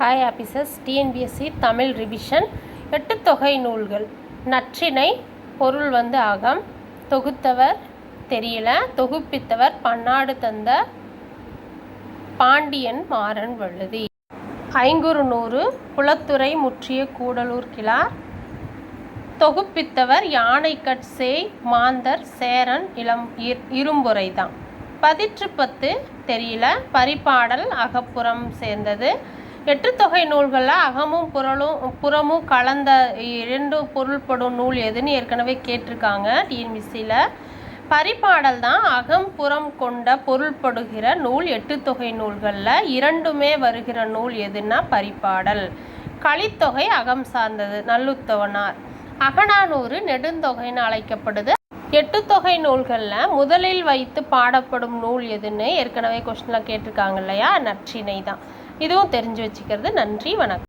Hi officers, TNPSC Tamil revision. 8 தொகை நூல்கள். நற்றிணை, பொருள் அகம், தொகுத்தவர் தெரியல, தொகுப்பித்தவர் பன்னாடு தந்த பாண்டியன் மாறன் வழுதி. ஐங்குறுநூறு, குலத்துறை முற்றிய கூடலூர் கிழார். தொகுப்பித்தவர் யானைக்கட்சேய் மாந்தர் சேரன் இரும்புரைதான். பதிற்று 10 தெரியல, பரிபாடல் அகப்புறம் சேர்ந்தது. 8 தொகை நூல்களில் அகமும் புறமும் கலந்த 2 பொருள்படும் நூல் எதுன்னு ஏற்கனவே கேட்டிருக்காங்க டிஎன்பிசியில். பரிபாடல் தான் அகம் புறம் கொண்ட பொருள்படுகிற நூல். 8 தொகை நூல்களில் 2மே வருகிற நூல் எதுன்னா பரிபாடல். கலித்தொகை அகம் சார்ந்தது, நல்லுத்தவனார். அகநானூறு நெடுந்தொகைன்னு அழைக்கப்படுது. 8 தொகை நூல்களில் முதலில் வைத்து பாடப்படும் நூல் எதுன்னு ஏற்கனவே கொஸ்டினில் கேட்டிருக்காங்க இல்லையா, நற்றிணை தான். இதுவும் தெரிஞ்சு வச்சுக்கிறது. நன்றி, வணக்கம்.